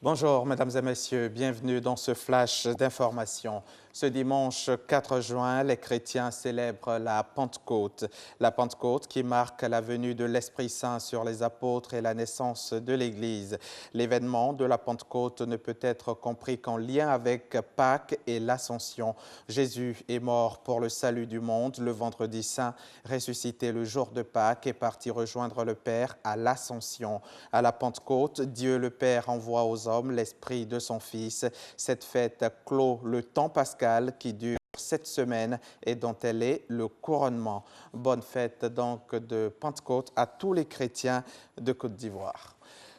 Bonjour, mesdames et messieurs, bienvenue dans ce flash d'information. Ce dimanche 4 juin, les chrétiens célèbrent la Pentecôte. La Pentecôte qui marque la venue de l'Esprit Saint sur les apôtres et la naissance de l'Église. L'événement de la Pentecôte ne peut être compris qu'en lien avec Pâques et l'Ascension. Jésus est mort pour le salut du monde le vendredi saint, ressuscité le jour de Pâques et parti rejoindre le Père à l'Ascension. À la Pentecôte, Dieu le Père envoie aux hommes l'Esprit de son Fils. Cette fête clôt le temps pascal qui dure 7 semaines et dont elle est le couronnement. Bonne fête donc de Pentecôte à tous les chrétiens de Côte d'Ivoire.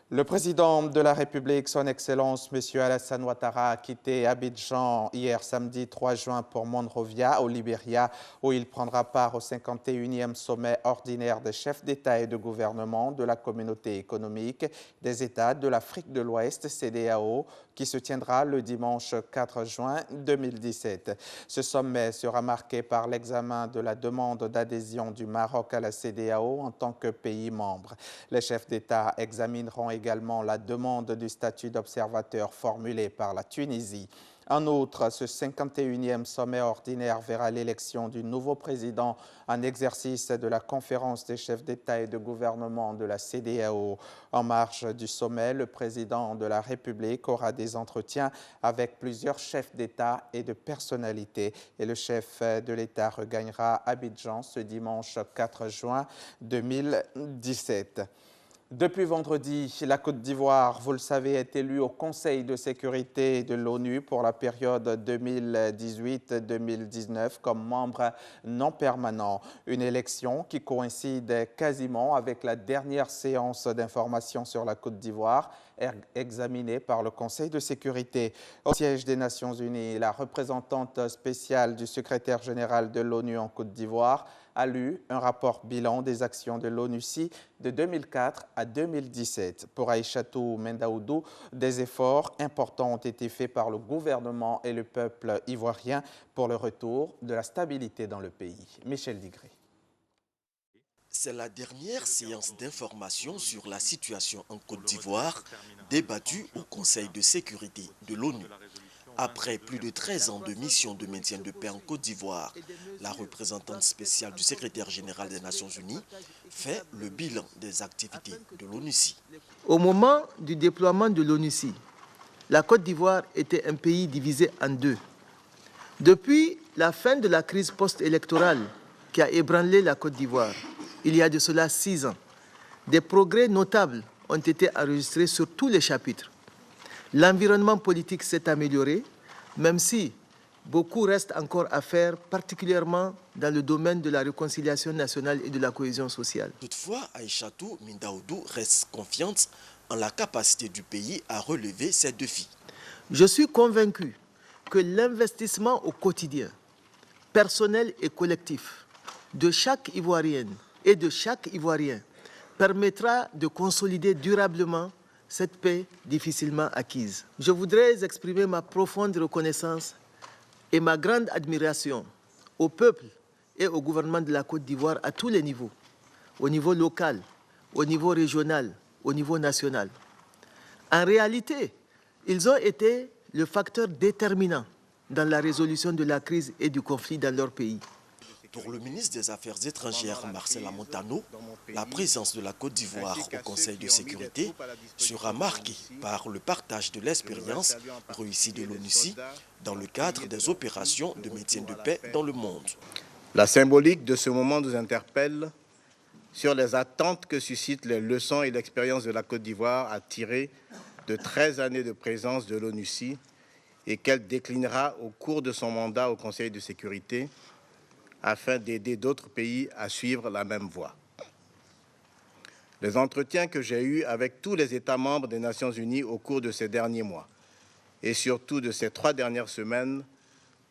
Le président de la République, son Excellence, M. Alassane Ouattara, a quitté Abidjan hier samedi 3 juin pour Monrovia, au Libéria, où il prendra part au 51e sommet ordinaire des chefs d'État et de gouvernement de la Communauté économique des États de l'Afrique de l'Ouest, CEDEAO, qui se tiendra le dimanche 4 juin 2017. Ce sommet sera marqué par l'examen de la demande d'adhésion du Maroc à la CEDEAO en tant que pays membre. Les chefs d'État examineront également la demande du statut d'observateur formulée par la Tunisie. En outre, ce 51e sommet ordinaire verra l'élection du nouveau président en exercice de la conférence des chefs d'État et de gouvernement de la CEDEAO. En marge du sommet, le président de la République aura des entretiens avec plusieurs chefs d'État et de personnalités. Et le chef de l'État regagnera Abidjan ce dimanche 4 juin 2017. Depuis vendredi, la Côte d'Ivoire, vous le savez, est élue au Conseil de sécurité de l'ONU pour la période 2018-2019 comme membre non permanent. Une élection qui coïncide quasiment avec la dernière séance d'information sur la Côte d'Ivoire examinée par le Conseil de sécurité. Au siège des Nations Unies, la représentante spéciale du secrétaire général de l'ONU en Côte d'Ivoire a lu un rapport bilan des actions de l'ONUCI de 2004 à 2017. Pour Aïchatou Mendaoudou, des efforts importants ont été faits par le gouvernement et le peuple ivoirien pour le retour de la stabilité dans le pays. Michel Digré. C'est la dernière séance d'information sur la situation en Côte d'Ivoire débattue au Conseil de sécurité de l'ONU. Après plus de 13 ans de mission de maintien de paix en Côte d'Ivoire, la représentante spéciale du secrétaire général des Nations Unies fait le bilan des activités de l'ONUCI. Au moment du déploiement de l'ONUCI, la Côte d'Ivoire était un pays divisé en deux. Depuis la fin de la crise post-électorale qui a ébranlé la Côte d'Ivoire, il y a de cela 6 ans, des progrès notables ont été enregistrés sur tous les chapitres. L'environnement politique s'est amélioré, même si beaucoup reste encore à faire, particulièrement dans le domaine de la réconciliation nationale et de la cohésion sociale. Toutefois, Aïchatou Mendaoudou reste confiante en la capacité du pays à relever ces défis. Je suis convaincu que l'investissement au quotidien, personnel et collectif, de chaque Ivoirienne et de chaque Ivoirien permettra de consolider durablement cette paix difficilement acquise. Je voudrais exprimer ma profonde reconnaissance et ma grande admiration au peuple et au gouvernement de la Côte d'Ivoire à tous les niveaux, au niveau local, au niveau régional, au niveau national. En réalité, ils ont été le facteur déterminant dans la résolution de la crise et du conflit dans leur pays. Pour le ministre des Affaires étrangères, Marcel Amontano, la présence de la Côte d'Ivoire au Conseil de sécurité sera marquée par le partage de l'expérience réussie de l'ONUCI dans le cadre des opérations de maintien de paix dans le monde. La symbolique de ce moment nous interpelle sur les attentes que suscitent les leçons et l'expérience de la Côte d'Ivoire à tirer de 13 années de présence de l'ONUCI et qu'elle déclinera au cours de son mandat au Conseil de sécurité afin d'aider d'autres pays à suivre la même voie. Les entretiens que j'ai eus avec tous les États membres des Nations Unies au cours de ces derniers mois et surtout de ces 3 dernières semaines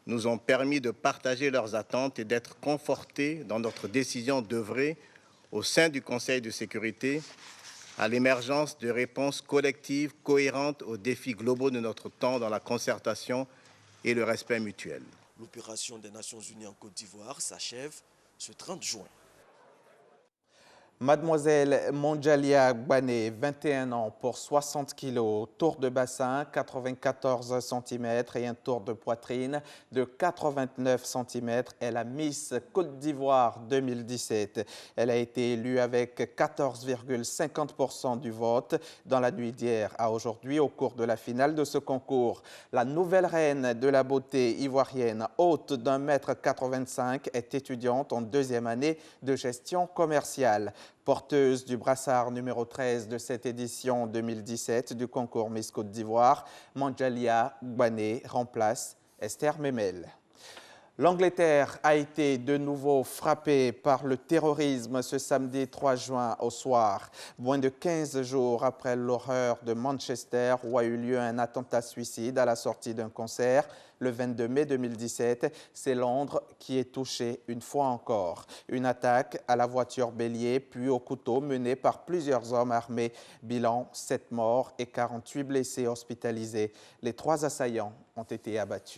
nous ont permis de partager leurs attentes et d'être confortés dans notre décision d'œuvrer au sein du Conseil de sécurité à l'émergence de réponses collectives cohérentes aux défis globaux de notre temps dans la concertation et le respect mutuel. L'opération des Nations Unies en Côte d'Ivoire s'achève ce 30 juin. Mademoiselle Monjalia Gbané, 21 ans, pour 60 kg, tour de bassin 94 cm et un tour de poitrine de 89 cm. Elle a Miss Côte d'Ivoire 2017. Elle a été élue avec 14,50% du vote dans la nuit d'hier à aujourd'hui au cours de la finale de ce concours. La nouvelle reine de la beauté ivoirienne, haute d'1,85 m, est étudiante en deuxième année de gestion commerciale. Porteuse du brassard numéro 13 de cette édition 2017 du concours Miss Côte d'Ivoire, Monjalia Gbané remplace Esther Memel. L'Angleterre a été de nouveau frappée par le terrorisme ce samedi 3 juin au soir, moins de 15 jours après l'horreur de Manchester où a eu lieu un attentat suicide à la sortie d'un concert le 22 mai 2017. C'est Londres qui est touché une fois encore. Une attaque à la voiture bélier puis au couteau menée par plusieurs hommes armés. Bilan 7 morts et 48 blessés hospitalisés. Les 3 assaillants ont été abattus.